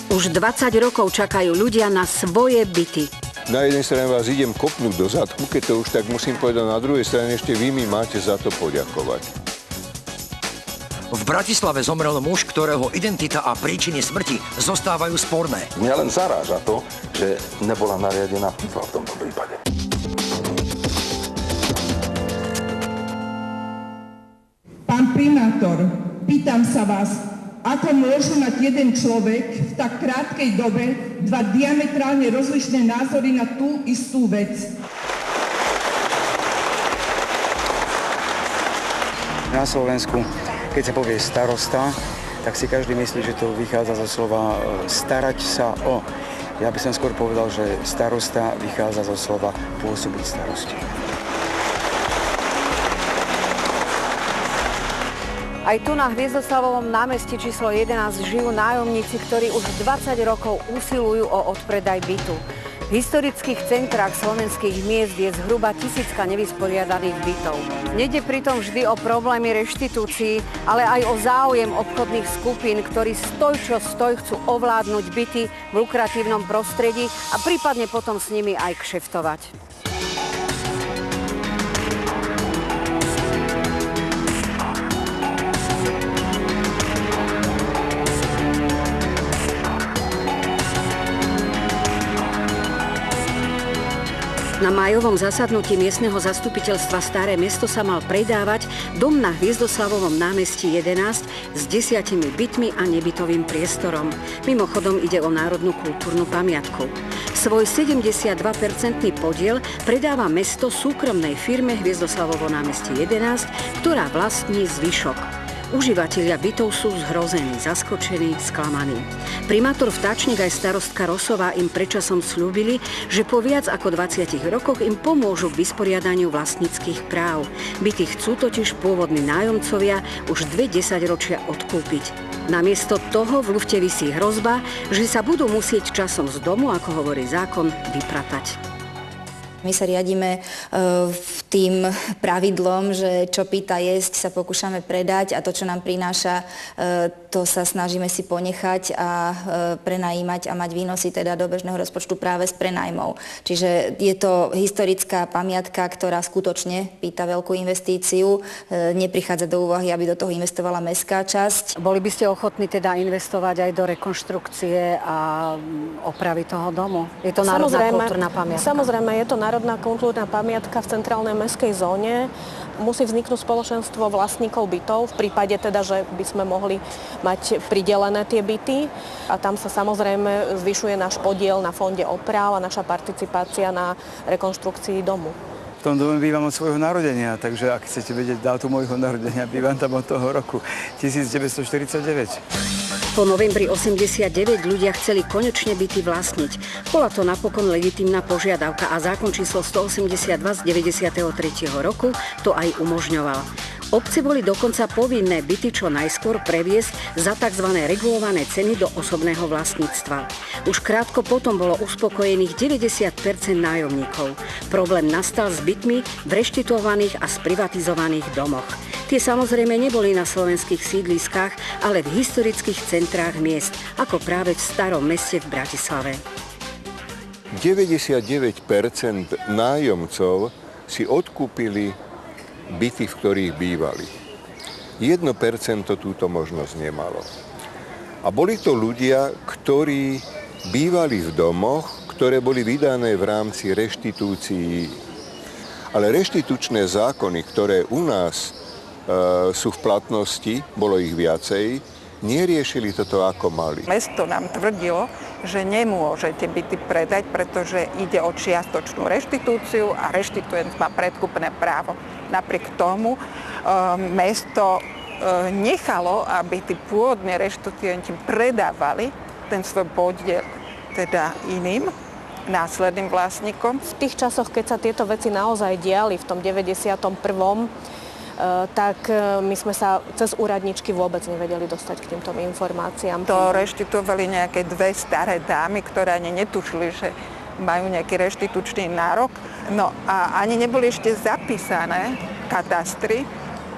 Už 20 rokov čakajú ľudia na svoje byty. Na jednej strane vás idem kopnúť do zadku, keď to už tak musím povedať, na druhej strane ešte vy mi máte za to poďakovať. V Bratislave zomrel muž, ktorého identita a príčiny smrti zostávajú sporné. Mňa len zaráža to, že nebola nariadená pitva v tomto prípade. Pán primátor, pýtam sa vás, ako môže mať jeden človek v tak krátkej dobe dva diametrálne rozlišné názory na tú istú vec? Na Slovensku, keď sa povie starosta, tak si každý myslí, že to vychádza zo slova starať sa o. Ja by som skôr povedal, že starosta vychádza zo slova pôsobiť starosti. Aj tu na Hviezdoslavovom námestí číslo 11 žijú nájomníci, ktorí už 20 rokov usilujú o odpredaj bytu. V historických centrách slovenských miest je zhruba 1000 nevysporiadaných bytov. Nejde pritom vždy o problémy reštitúcií, ale aj o záujem obchodných skupín, ktorí stoj čo stoj chcú ovládnuť byty v lukratívnom prostredí a prípadne potom s nimi aj kšeftovať. Na májovom zasadnutí miestneho zastupiteľstva Staré Mesto sa mal predávať dom na Hviezdoslavovom námestí 11 s 10 bytmi a nebytovým priestorom. Mimochodom ide o národnú kultúrnu pamiatku. Svoj 72% podiel predáva mesto súkromnej firme Hviezdoslavovo námestie 11, ktorá vlastní zvyšok. Užívateľia bytov sú zhrození, zaskočení, sklamaní. Primátor Vtáčnik aj starostka Rosová im predčasom sľúbili, že po viac ako 20 rokoch im pomôžu k vysporiadaniu vlastníckych práv. Byty chcú totiž pôvodní nájomcovia už 2 desaťročia odkúpiť. Namiesto toho v lufte visí hrozba, že sa budú musieť časom z domu, ako hovorí zákon, vypratať. My sa riadíme tým pravidlom, že čo pýta jesť, sa pokúšame predať a to, čo nám prináša, to sa snažíme si ponechať a prenajímať a mať výnosy teda do bežného rozpočtu práve z prenajmov. Čiže je to historická pamiatka, ktorá skutočne pýta veľkú investíciu. Neprichádza do úvahy, aby do toho investovala mestská časť. Boli by ste ochotní teda investovať aj do rekonštrukcie a opravy toho domu? Je to národná kultúrna pamiatka? Samozrejme, je to národná kultúrna pamiatka v centrálnej mestskej zóne. Musí vzniknúť spoločenstvo vlastníkov bytov, v prípade teda, že by sme mohli mať pridelené tie byty. A tam sa samozrejme zvyšuje náš podiel na fonde oprav a naša participácia na rekonštrukcii domu. V tom dome bývam od svojho narodenia, takže ak chcete vedieť dátum môjho narodenia, bývam tam od toho roku 1949. Po novembri 89 ľudia chceli konečne byty vlastniť. Bola to napokon legitímna požiadavka a zákon číslo 182 z 93. roku to aj umožňoval. Obce boli dokonca povinné byty čo najskôr previesť za tzv. Regulované ceny do osobného vlastníctva. Už krátko potom bolo uspokojených 90% nájomníkov. Problém nastal s bytmi v reštituovaných a sprivatizovaných domoch. Tie samozrejme neboli na slovenských sídliskách, ale v historických centrách miest, ako práve v Starom Meste v Bratislave. 99% nájomcov si odkúpili byty, v ktorých bývali. 1% túto možnosť nemalo. A boli to ľudia, ktorí bývali v domoch, ktoré boli vydané v rámci reštitúcií. Ale reštitučné zákony, ktoré u nás sú v platnosti, bolo ich viacej, neriešili toto ako mali. Mesto nám tvrdilo, že nemôžete byty predať, pretože ide o čiastočnú reštitúciu a reštituent má predkupné právo. Napriek tomu mesto nechalo, aby tí pôvodní reštituenti predávali ten svoj podiel teda iným následným vlastníkom. V tých časoch, keď sa tieto veci naozaj diali v tom 91., tak my sme sa cez úradničky vôbec nevedeli dostať k týmto informáciám. To reštituovali nejaké dve staré dámy, ktoré ani netušili, že majú nejaký reštitučný nárok. No a ani neboli ešte zapísané katastry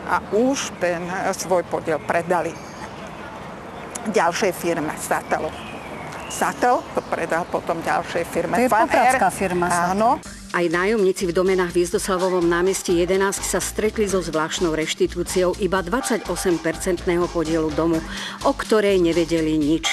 a už ten svoj podiel predali ďalšej firme Satalo. Satel to predal potom ďalšej firme. To je popradská firma. Áno. Aj nájomníci v dome na Hviezdoslavovom námestí 11 sa stretli so zvláštnou reštitúciou iba 28% podielu domu, o ktorej nevedeli nič.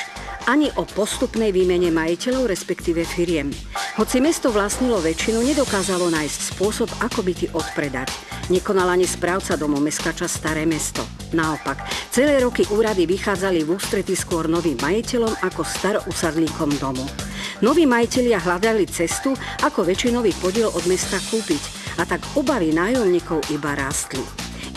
Ani o postupnej výmene majiteľov, respektíve firiem. Hoci mesto vlastnilo väčšinu, nedokázalo nájsť spôsob, ako byty odpredať. Nekonal ani správca domu mestská časť Staré Mesto. Naopak, celé roky úrady vychádzali v ústrety skôr novým majiteľom ako starousadlíkom domu. Noví majitelia hľadali cestu, ako väčšinový podiel od mesta kúpiť, a tak obavy nájomníkov iba rástli.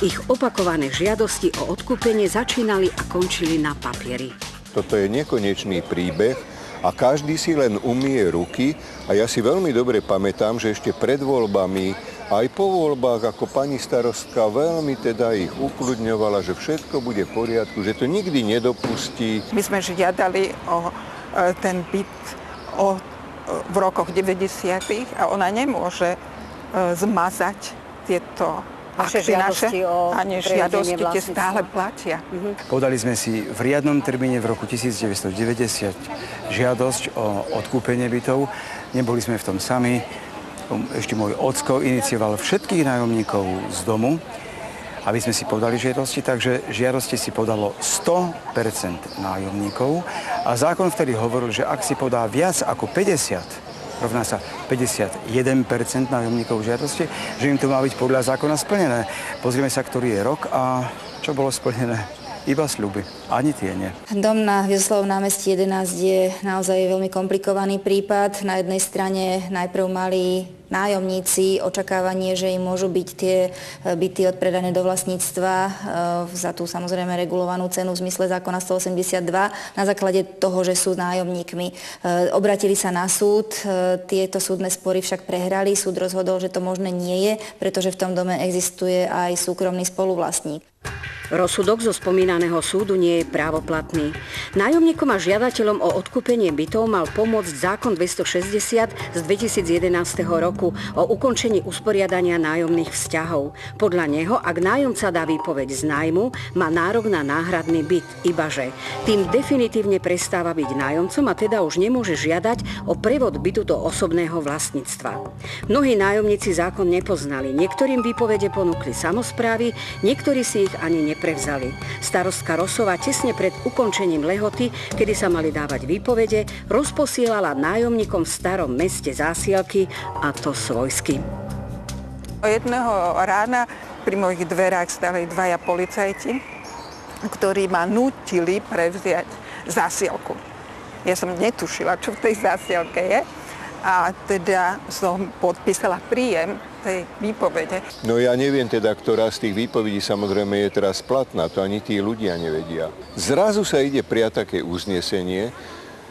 Ich opakované žiadosti o odkúpenie začínali a končili na papieri. Toto je nekonečný príbeh a každý si len umie ruky a ja si veľmi dobre pamätám, že ešte pred voľbami, aj po voľbách, ako pani starostka veľmi teda ich ukľudňovala, že všetko bude v poriadku, že to nikdy nedopustí. My sme žiadali o ten byt v rokoch 90. a ona nemôže zmazať tieto Vaše žiadosti o žiadosti tie stále platia. Podali sme si v riadnom termíne v roku 1990 žiadosť o odkúpenie bytov. Neboli sme v tom sami. Ešte môj ocko inicioval všetkých nájomníkov z domu, aby sme si podali žiadosti, takže žiadosti si podalo 100% nájomníkov a zákon vtedy hovoril, že ak si podá viac ako 50%, rovná sa 51% nájomníkov žiadosti, že im to má byť podľa zákona splnené. Pozrieme sa, ktorý je rok a čo bolo splnené. Iba sľuby. Ani tie nie. Dom na Hviezdoslavovom námestí 11 je naozaj veľmi komplikovaný prípad. Na jednej strane najprv mali nájomníci očakávanie, že im môžu byť tie byty odpredané do vlastníctva za tú samozrejme regulovanú cenu v zmysle zákona 182 na základe toho, že sú nájomníkmi. Obratili sa na súd, tieto súdne spory však prehrali. Súd rozhodol, že to možné nie je, pretože v tom dome existuje aj súkromný spoluvlastník. Rozsudok zo spomínaného súdu nie je právoplatný. Nájomníkom a žiadateľom o odkúpenie bytov mal pomôcť zákon 260 z 2011 roku o ukončení usporiadania nájomných vzťahov. Podľa neho, ak nájomca dá výpoveď z nájmu, má nárok na náhradný byt, ibaže tým definitívne prestáva byť nájomcom a teda už nemôže žiadať o prevod bytu do osobného vlastníctva. Mnohí nájomníci zákon nepoznali, niektorým výpovede ponúkli samosprávy, niektorí si ich ani neprevzali. Starostka Rosová tesne pred ukončením lehoty, kedy sa mali dávať výpovede, rozposielala nájomníkom v Starom Meste zásielky, a to svojsky. Jedného rána pri mojich dverách stali dvaja policajti, ktorí ma nútili prevziať zásielku. Ja som netušila, čo v tej zásielke je, a teda som podpísala príjem tej výpovede. No ja neviem teda, ktorá z tých výpovedí samozrejme je teraz platná, to ani tí ľudia nevedia. Zrazu sa ide prijať také uznesenie,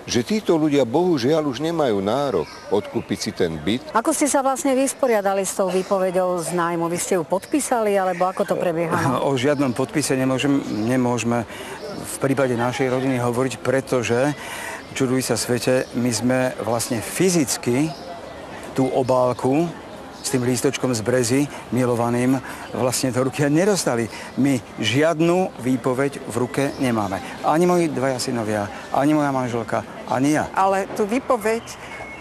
že títo ľudia bohužiaľ už nemajú nárok odkúpiť si ten byt. Ako ste sa vlastne vysporiadali s tou výpovedou z nájmu? Vy ste ju podpísali, alebo ako to prebiehalo? O žiadnom podpise nemôžeme v prípade našej rodiny hovoriť, pretože, čuduj sa svete, my sme vlastne fyzicky tú obálku s tým lístočkom z brezy, milovaným, vlastne do ruky nedostali. My žiadnu výpoveď v ruke nemáme. Ani moji dvaja synovia, ani moja manželka, ani ja. Ale tú výpoveď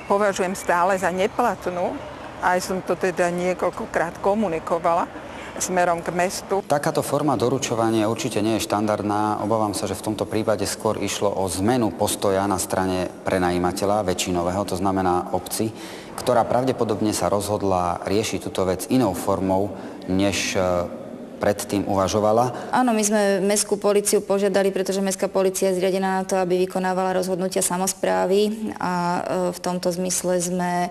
považujem stále za neplatnú. Aj som to teda niekoľkokrát komunikovala smerom k mestu. Takáto forma doručovania určite nie je štandardná. Obávam sa, že v tomto prípade skôr išlo o zmenu postoja na strane prenajímateľa, väčšinového, to znamená obci, ktorá pravdepodobne sa rozhodla riešiť túto vec inou formou, než predtým uvažovala. Áno, my sme mestskú políciu požiadali, pretože mestská polícia je zriadená na to, aby vykonávala rozhodnutia samosprávy, a v tomto zmysle sme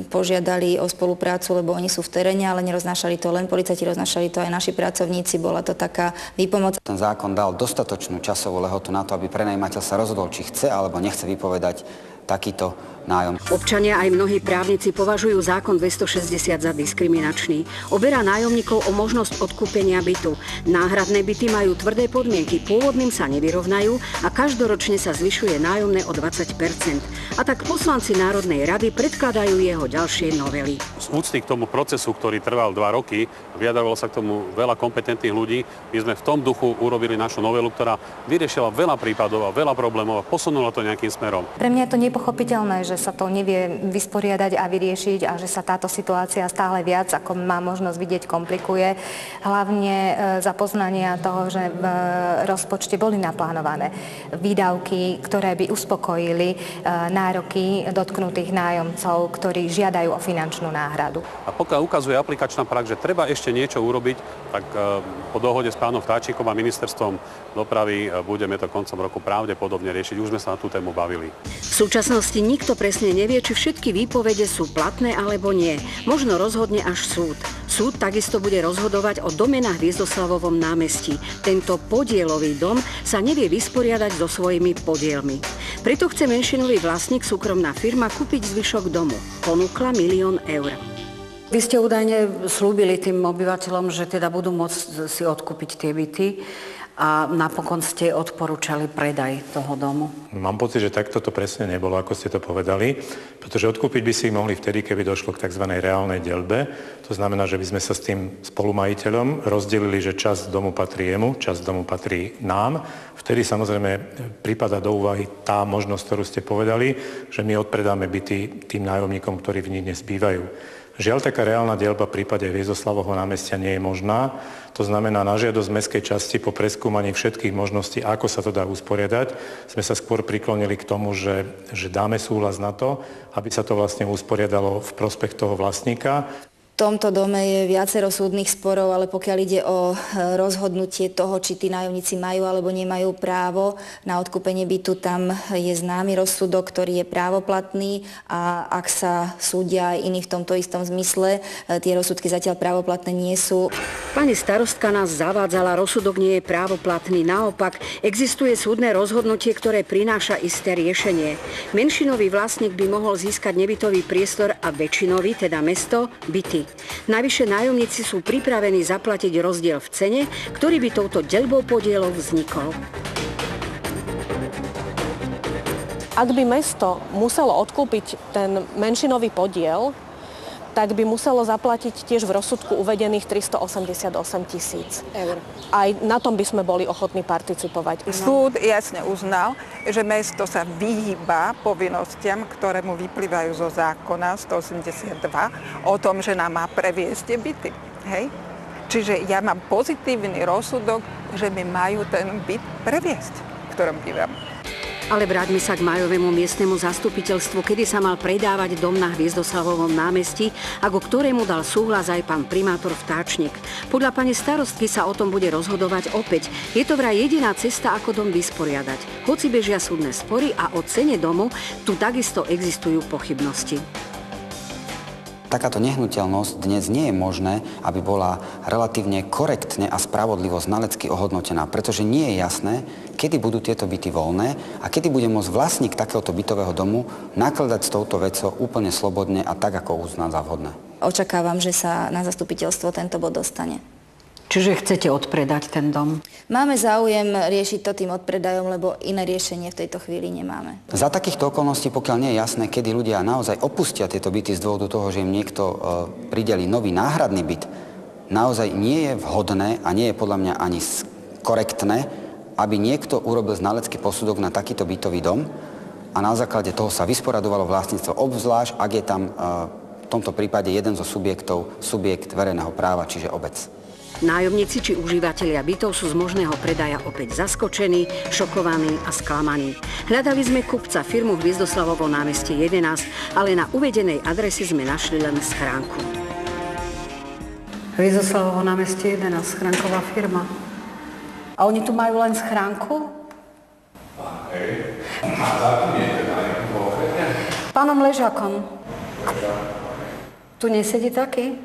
požiadali o spoluprácu, lebo oni sú v teréne, ale neroznášali to len policajti, roznášali to aj naši pracovníci. Bola to taká výpomoc. Ten zákon dal dostatočnú časovú lehotu na to, aby prenajímateľ sa rozhodol, či chce alebo nechce vypovedať takýto nájom. Občania aj mnohí právnici považujú zákon 260 za diskriminačný. Oberá nájomníkov o možnosť odkúpenia bytu. Náhradné byty majú tvrdé podmienky, pôvodným sa nevyrovnajú a každoročne sa zvyšuje nájomné o 20%. A tak poslanci Národnej rady predkladajú jeho ďalšie novely. Z úcty k tomu procesu, ktorý trval 2 roky, vyjadrovalo sa k tomu veľa kompetentných ľudí. My sme v tom duchu urobili našu novelu, ktorá vyriešila veľa prípadov a veľa problémov a posunula to nejakým smerom. Pre mňa je to nepochopiteľné, že sa to nevie vysporiadať a vyriešiť a že sa táto situácia stále viac, ako má možnosť vidieť, komplikuje. Hlavne za poznania toho, že v rozpočte boli naplánované výdavky, ktoré by uspokojili nároky dotknutých nájomcov, ktorí žiadajú o finančnú náhradu. A pokiaľ ukazuje aplikačná prax, že treba ešte niečo urobiť, tak po dohode s pánom Vtáčikom a ministerstvom dopravy budeme to koncom roku pravdepodobne riešiť. Už sme sa na tú tému bavili. V súčasnosti nikto presne nevie, či všetky výpovede sú platné alebo nie. Možno rozhodne až súd. Súd takisto bude rozhodovať o dome na Hviezdoslavovom námestí. Tento podielový dom sa nevie vysporiadať so svojimi podielmi. Preto chce menšinový vlastník, súkromná firma, kúpiť zvyšok domu. Ponúkla 1 000 000 eur. Vy ste údajne slúbili tým obyvateľom, že teda budú môcť si odkúpiť tie byty. A napokon ste odporúčali predaj toho domu. Mám pocit, že takto to presne nebolo, ako ste to povedali, pretože odkúpiť by si ich mohli vtedy, keby došlo k tzv. Reálnej deľbe. To znamená, že by sme sa s tým spolumajiteľom rozdelili, že časť domu patrí jemu, časť domu patrí nám. Vtedy samozrejme prípada do úvahy tá možnosť, ktorú ste povedali, že my odpredáme byty tým nájomníkom, ktorí v nich dnes bývajú. Žiaľ, taká reálna deľba v prípade Hviezdoslavovho námestia nie je možná. To znamená, na žiadosť mestskej časti po preskúmaní všetkých možností, ako sa to dá usporiadať, sme sa skôr priklonili k tomu, že dáme súhlas na to, aby sa to vlastne usporiadalo v prospech toho vlastníka. V tomto dome je viacero súdnych sporov, ale pokiaľ ide o rozhodnutie toho, či tí nájomníci majú alebo nemajú právo na odkúpenie bytu, tam je známy rozsudok, ktorý je právoplatný a ak sa súdia aj iní v tomto istom zmysle, tie rozsudky zatiaľ právoplatné nie sú. Pani starostka nás zavádzala, rozsudok nie je právoplatný. Naopak, existuje súdne rozhodnutie, ktoré prináša isté riešenie. Menšinový vlastník by mohol získať nebytový priestor a väčšinový, teda mesto, byty. Navyše nájomníci sú pripravení zaplatiť rozdiel v cene, ktorý by touto deľbou podielov vznikol. Ak by mesto muselo odkúpiť ten menšinový podiel, tak by muselo zaplatiť tiež v rozsudku uvedených 388 000 eur. Aj na tom by sme boli ochotní participovať. Súd jasne uznal, že mesto sa vyhýba povinnostiam, ktoré mu vyplývajú zo zákona 182 o tom, že nám má previesť tie byty. Hej? Čiže ja mám pozitívny rozsudok, že mi majú ten byt previesť, v ktorom bývam. Ale vráťme sa k májovému miestnemu zastupiteľstvu, kedy sa mal predávať dom na Hviezdoslavovom námestí a ku ktorému dal súhlas aj pán primátor Vtáčnik. Podľa pani starostky sa o tom bude rozhodovať opäť. Je to vraj jediná cesta, ako dom vysporiadať. Hoci bežia súdne spory a o cene domu, tu takisto existujú pochybnosti. Takáto nehnuteľnosť dnes nie je možné, aby bola relatívne korektne a spravodlivo znalecky ohodnotená, pretože nie je jasné, kedy budú tieto byty voľné a kedy bude môcť vlastník takéhoto bytového domu nakladať s touto vecou úplne slobodne a tak, ako uzná za vhodné. Očakávam, že sa na zastupiteľstvo tento bod dostane. Čiže chcete odpredať ten dom? Máme záujem riešiť to tým odpredajom, lebo iné riešenie v tejto chvíli nemáme. Za takýchto okolností, pokiaľ nie je jasné, kedy ľudia naozaj opustia tieto byty z dôvodu toho, že im niekto pridelí nový náhradný byt, naozaj nie je vhodné a nie je podľa mňa ani korektné, aby niekto urobil znalecký posudok na takýto bytový dom a na základe toho sa vysporadovalo vlastníctvo, obzvlášť ak je tam v tomto prípade jeden zo subjektov subjekt verejného práva, čiže obec. Nájomníci či užívateľia bytov sú z možného predaja opäť zaskočení, šokovaní a sklamaní. Hľadali sme kupca, firmu Hviezdoslavovo námestie 11, ale na uvedenej adrese sme našli len schránku. Hviezdoslavovo námestie 11, schránková firma. A oni tu majú len schránku? Pánom Ležákom. Tu nesedí taký?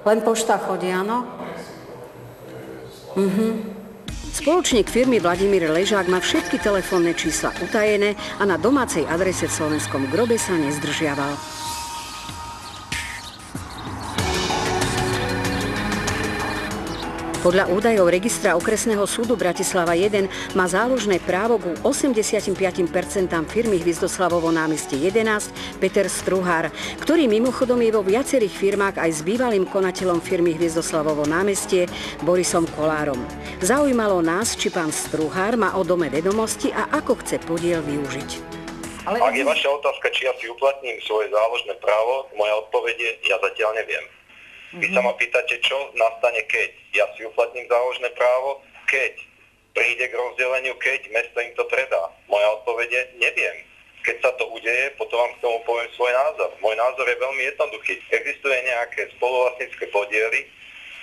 Len pošta chodí, áno? Spoločník firmy Vladimír Ležák má všetky telefónne čísla utajené a na domácej adrese v Slovenskom Grobe sa nezdržiaval. Podľa údajov registra okresného súdu Bratislava 1 má záložné právo ku 85% firmy Hvizdoslavovo námestie 11 Peter Struhár, ktorý mimochodom je vo viacerých firmách aj s bývalým konateľom firmy Hvizdoslavovo námestie Borisom Kolárom. Zaujímalo nás, či pán Struhár má o dome vedomosti a ako chce podiel využiť. Ak je vaša otázka, či ja si uplatním svoje záložné právo, moja odpoveď je, ja zatiaľ neviem. Vy sa ma pýtate, čo nastane keď. Ja si uplatním záložné právo, keď príde k rozdeleniu, keď mesto im to predá. Moja odpoveď je, neviem. Keď sa to udeje, potom vám k tomu poviem svoj názor. Môj názor je veľmi jednoduchý. Existuje nejaké spoluvlastnícke podiely,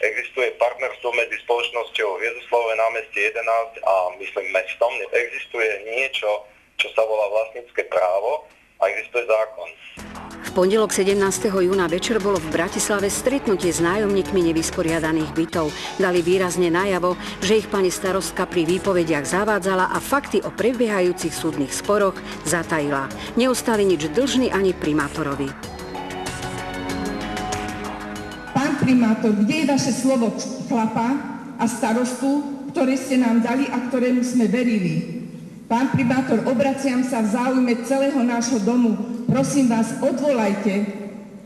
existuje partnerstvo medzi spoločnosťou Hviezdoslavové námestie 11 a myslím mestom. Existuje niečo, čo sa volá vlastnícke právo a existuje zákon. V pondelok 17. júna večer bolo v Bratislave stretnutie s nájomníkmi nevysporiadaných bytov. Dali výrazne najavo, že ich pani starostka pri výpovediach zavádzala a fakty o prebiehajúcich súdnych sporoch zatajila. Neostali nič dlžní ani primátorovi. Pán primátor, kde je vaše slovo chlapa a starostu, ktoré ste nám dali a ktorému sme verili? Pán primátor, obraciam sa v záujme celého nášho domu. Prosím vás, odvolajte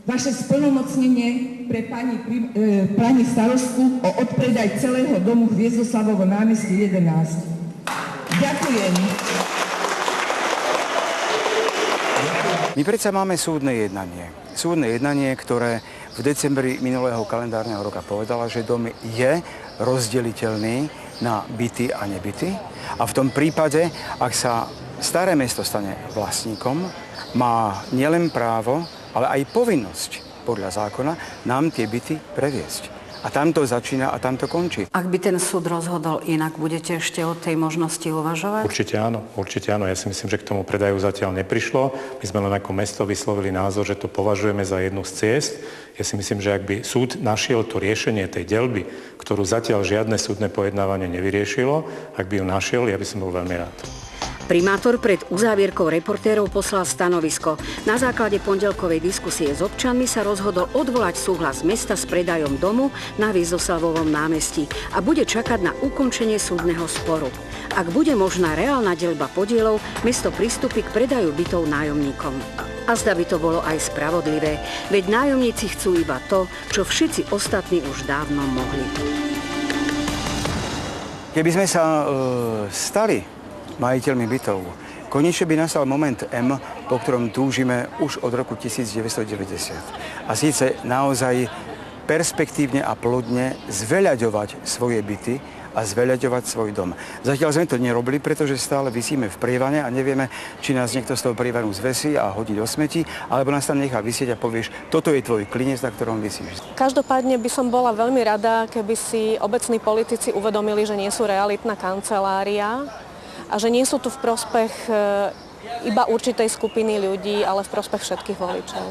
vaše splnomocnenie pre pani starostku o odpredaj celého domu Hviezddoslavovo námestie 11. Ďakujem. My predsa máme súdne jednanie. Súdne jednanie, ktoré v decembri minulého kalendárneho roka povedala, že dom je rozdeliteľný na byty a nebyty. A v tom prípade, ak sa Staré mesto stane vlastníkom, má nielen právo, ale aj povinnosť podľa zákona nám tie byty previesť. A tam to začína a tam to končí. Ak by ten súd rozhodol inak, budete ešte o tej možnosti uvažovať? Určite áno. Ja si myslím, že k tomu predaju zatiaľ neprišlo. My sme len ako mesto vyslovili názor, že to považujeme za jednu z ciest. Ja si myslím, že ak by súd našiel to riešenie tej deľby, ktorú zatiaľ žiadne súdne pojednávanie nevyriešilo, ak by ju našiel, ja by som bol veľmi rád. Primátor pred uzávierkou reportérov poslal stanovisko. Na základe pondelkovej diskusie s občanmi sa rozhodol odvolať súhlas mesta s predajom domu na Hviezddoslavovom námestí a bude čakať na ukončenie súdneho sporu. Ak bude možná reálna deľba podielov, mesto pristúpi k predaju bytov nájomníkom. A zda by to bolo aj spravodlivé, veď nájomníci chcú iba to, čo všetci ostatní už dávno mohli. Keby sme sa stali majiteľmi bytov, konečne by nastal moment M, po ktorom túžime už od roku 1990. A síce naozaj perspektívne a plodne zveľaďovať svoje byty a zveľaďovať svoj dom. Zatiaľ sme to nerobili, pretože stále visíme v prievane a nevieme, či nás niekto z toho prievanu zvesí a hodí do smeti, alebo nás tam nechá visieť a povieš, toto je tvoj klinec, na ktorom visíš. Každopádne by som bola veľmi rada, keby si obecní politici uvedomili, že nie sú realitná kancelária a že nie sú tu v prospech iba určitej skupiny ľudí, ale v prospech všetkých voličov.